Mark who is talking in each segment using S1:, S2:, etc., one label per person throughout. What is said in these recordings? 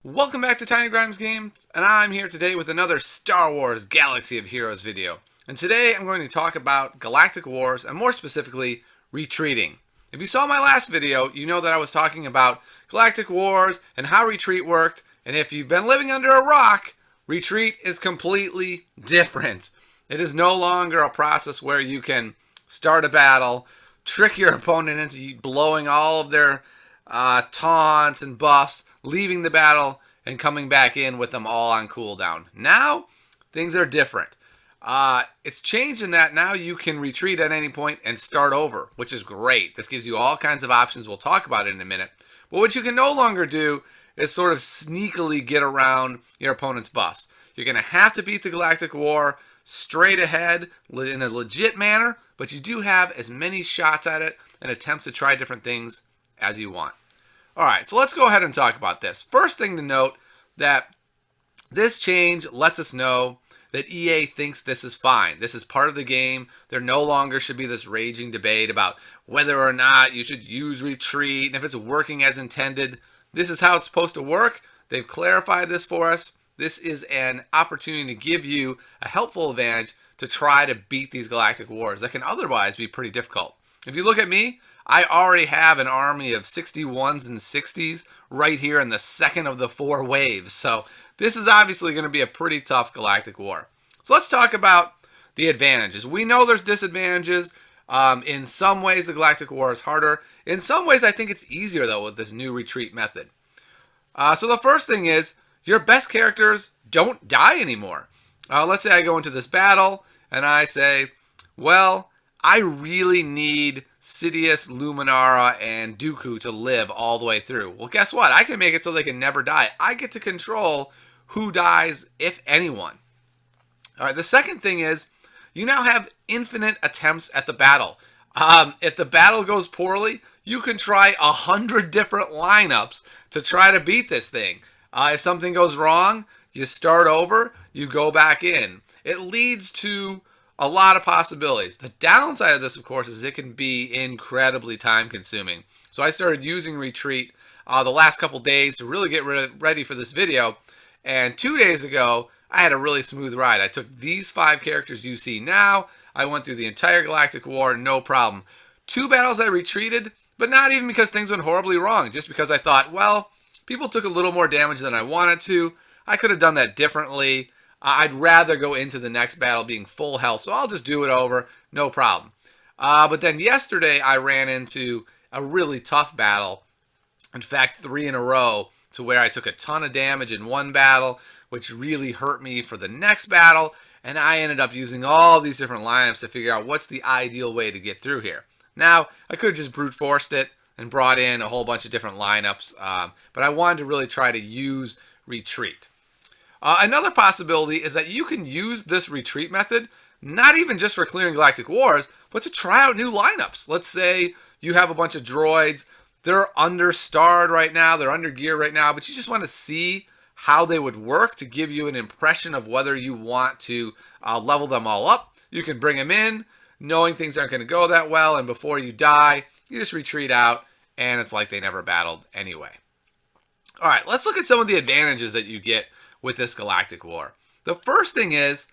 S1: Welcome back to Tiny Grimes Games, and I'm here today with another Star Wars Galaxy of Heroes video. And today I'm going to talk about Galactic Wars, and more specifically, retreating. If you saw my last video, you know that I was talking about Galactic Wars and how retreat worked, and if you've been living under a rock, retreat is completely different. It is no longer a process where you can start a battle, trick your opponent into blowing all of their taunts and buffs, leaving the battle and coming back in with them all on cooldown. Now, things are different. It's changed in that now you can retreat at any point and start over, which is great. This gives you all kinds of options. We'll talk about it in a minute. But what you can no longer do is sort of sneakily get around your opponent's buffs. You're going to have to beat the Galactic War straight ahead in a legit manner, but you do have as many shots at it and attempts to try different things as you want. Alright, so let's go ahead and talk about this. First thing to note, that this change lets us know that EA thinks this is fine. This is part of the game. There no longer should be this raging debate about whether or not you should use retreat and if it's working as intended. This is how it's supposed to work. They've clarified this for us. This is an opportunity to give you a helpful advantage to try to beat these Galactic Wars that can otherwise be pretty difficult. If you look at me, I already have an army of 61s and 60s right here in the second of the 4 waves. So this is obviously going to be a pretty tough Galactic War. So let's talk about the advantages. We know there's disadvantages. In some ways, the Galactic War is harder. In some ways, I think it's easier, though, with this new retreat method. So the first thing is, your best characters don't die anymore. Let's say I go into this battle, and I say, well, I really need Sidious, Luminara, and Dooku to live all the way through. Well, guess what? I can make it so they can never die. I get to control who dies, if anyone. All right, the second thing is, you now have infinite attempts at the battle. If the battle goes poorly, you can try 100 different lineups to try to beat this thing. If something goes wrong, you start over, you go back in. It leads to a lot of possibilities. The downside of this, of course, is it can be incredibly time consuming. So I started using retreat the last couple days to really get ready for this video. And 2 days ago, I had a really smooth ride. I took these 5 characters you see now. I went through the entire Galactic War, no problem. 2 battles I retreated, but not even because things went horribly wrong. Just because I thought, well, people took a little more damage than I wanted to. I could have done that differently. I'd rather go into the next battle being full health, so I'll just do it over, no problem. But then yesterday I ran into a really tough battle. In fact, 3 in a row, to where I took a ton of damage in one battle, which really hurt me for the next battle, and I ended up using all these different lineups to figure out what's the ideal way to get through here. Now, I could have just brute forced it and brought in a whole bunch of different lineups, but I wanted to really try to use retreat. Another possibility is that you can use this retreat method, not even just for clearing Galactic Wars, but to try out new lineups. Let's say you have a bunch of droids. They're under-starred right now. They're under gear right now, but you just want to see how they would work to give you an impression of whether you want to level them all up. You can bring them in, knowing things aren't going to go that well, and before you die, you just retreat out, and it's like they never battled anyway. All right, let's look at some of the advantages that you get with this Galactic War. The first thing is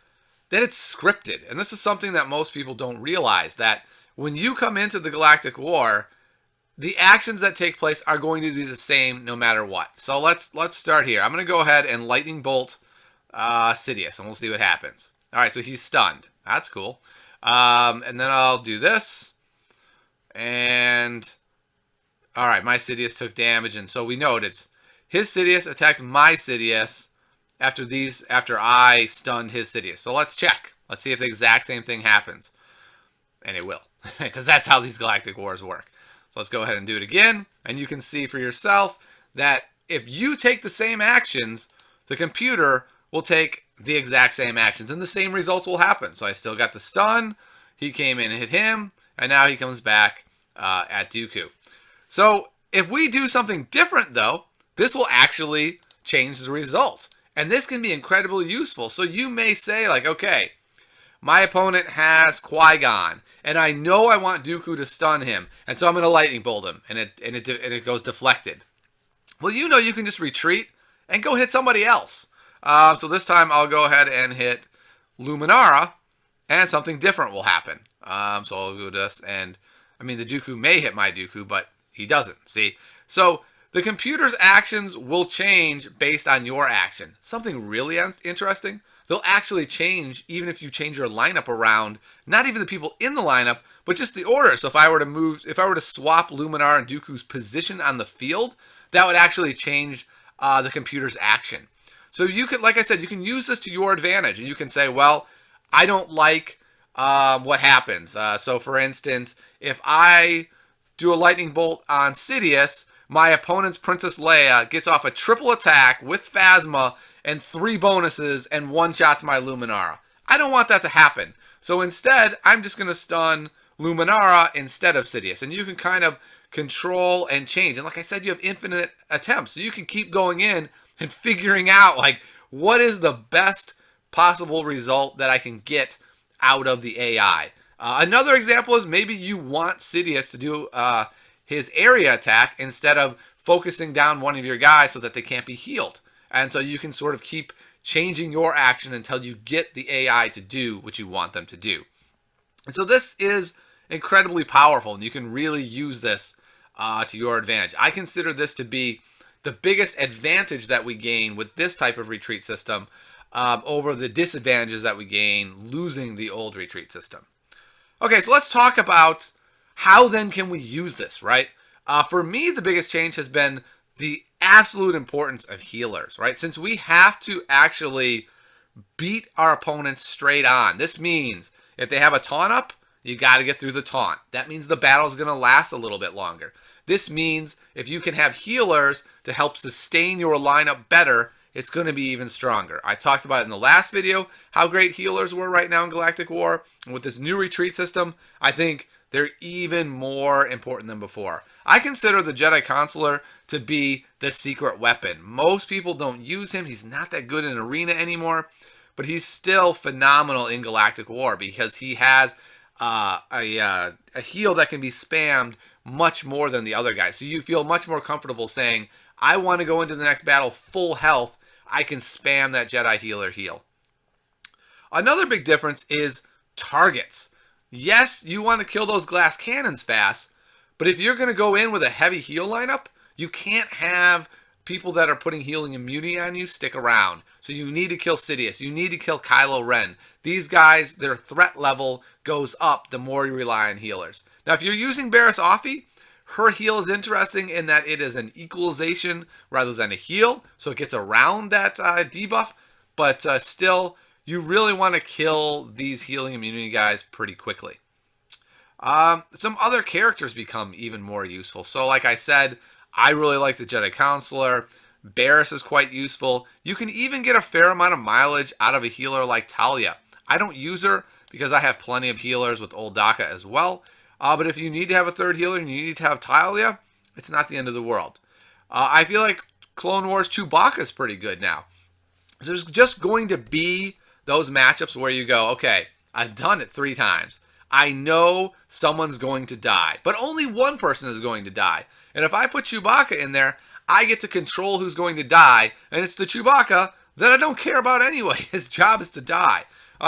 S1: that it's scripted, and this is something that most people don't realize, that when you come into the Galactic War, the actions that take place are going to be the same no matter what. So let's start here. I'm going to go ahead and lightning bolt Sidious, and we'll see what happens. All right, so he's stunned. That's cool. And then I'll do this, and all right, my Sidious took damage, and so we know it's his Sidious attacked my Sidious after I stunned his Sidious. So let's check. Let's see if the exact same thing happens. And it will, because that's how these Galactic Wars work. So let's go ahead and do it again, and you can see for yourself that if you take the same actions, the computer will take the exact same actions, and the same results will happen. So I still got the stun, he came in and hit him, and now he comes back at Dooku. So if we do something different, though, this will actually change the result. And this can be incredibly useful. So you may say, like, okay, my opponent has Qui-Gon, and I know I want Dooku to stun him, and so I'm going to lightning bolt him, and it goes deflected. Well, you know you can just retreat and go hit somebody else. So this time I'll go ahead and hit Luminara, and something different will happen. So I'll do this, and I mean, the Dooku may hit my Dooku, but he doesn't, see? So the computer's actions will change based on your action. Something really interesting, they'll actually change even if you change your lineup around, not even the people in the lineup, but just the order. So if I were to swap Luminar and Dooku's position on the field, that would actually change the computer's action. So you could, like I said, you can use this to your advantage, and you can say, well, I don't like what happens. So for instance, if I do a lightning bolt on Sidious, my opponent's Princess Leia gets off a triple attack with Phasma and 3 bonuses and one-shots my Luminara. I don't want that to happen. So instead, I'm just going to stun Luminara instead of Sidious. And you can kind of control and change. And like I said, you have infinite attempts. So you can keep going in and figuring out, like, what is the best possible result that I can get out of the AI. Another example is maybe you want Sidious to do his area attack instead of focusing down one of your guys so that they can't be healed. And so you can sort of keep changing your action until you get the AI to do what you want them to do. And so this is incredibly powerful, and you can really use this to your advantage. I consider this to be the biggest advantage that we gain with this type of retreat system over the disadvantages that we gain losing the old retreat system. Okay, so let's talk about how then can we use this, right? For me, the biggest change has been the absolute importance of healers, right? Since we have to actually beat our opponents straight on. This means if they have a taunt up, you got to get through the taunt. That means the battle's going to last a little bit longer. This means if you can have healers to help sustain your lineup better, it's going to be even stronger. I talked about it in the last video, how great healers were right now in Galactic War. And with this new retreat system, I think they're even more important than before. I consider the Jedi Consular to be the secret weapon. Most people don't use him. He's not that good in Arena anymore, but he's still phenomenal in Galactic War because he has a heal that can be spammed much more than the other guys. So you feel much more comfortable saying, I want to go into the next battle full health. I can spam that Jedi healer heal. Another big difference is targets. Yes, you want to kill those glass cannons fast, but if you're going to go in with a heavy heal lineup, you can't have people that are putting healing immunity on you stick around. So you need to kill Sidious. You need to kill Kylo Ren. These guys, their threat level goes up the more you rely on healers. Now, if you're using Barriss Offee, her heal is interesting in that it is an equalization rather than a heal, so it gets around that debuff, but still, you really want to kill these healing immunity guys pretty quickly. Some other characters become even more useful. So like I said, I really like the Jedi Consular. Barriss is quite useful. You can even get a fair amount of mileage out of a healer like Talia. I don't use her because I have plenty of healers with Old Daka as well. But if you need to have a third healer and you need to have Talia, it's not the end of the world. I feel like Clone Wars Chewbacca is pretty good now. So there's just going to be those matchups where you go, okay, I've done it 3 times. I know someone's going to die, but only one person is going to die. And if I put Chewbacca in there, I get to control who's going to die, and it's the Chewbacca that I don't care about anyway. His job is to die.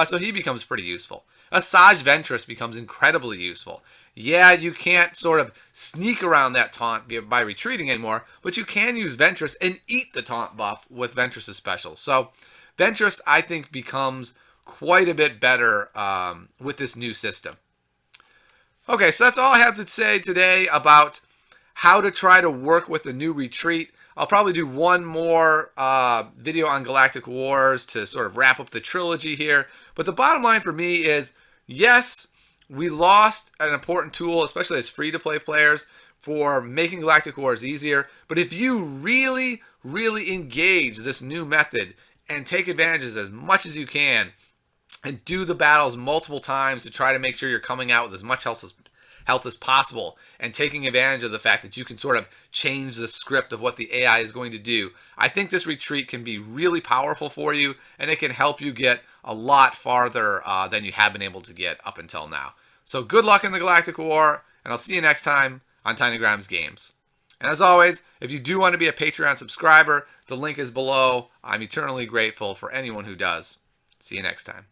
S1: So he becomes pretty useful. Asajj Ventress becomes incredibly useful. Yeah, you can't sort of sneak around that taunt by retreating anymore, but you can use Ventress and eat the taunt buff with Ventress' special. So Ventress, I think, becomes quite a bit better with this new system. Okay, so that's all I have to say today about how to try to work with the new retreat. I'll probably do one more video on Galactic Wars to sort of wrap up the trilogy here. But the bottom line for me is, yes, we lost an important tool, especially as free-to-play players, for making Galactic Wars easier. But if you really, really engage this new method and take advantages as much as you can and do the battles multiple times to try to make sure you're coming out with as much health as possible and taking advantage of the fact that you can sort of change the script of what the AI is going to do, I think this retreat can be really powerful for you, and it can help you get a lot farther than you have been able to get up until now. So good luck in the Galactic War, and I'll see you next time on Tiny Grimes Games. And as always, if you do want to be a Patreon subscriber, the link is below. I'm eternally grateful for anyone who does. See you next time.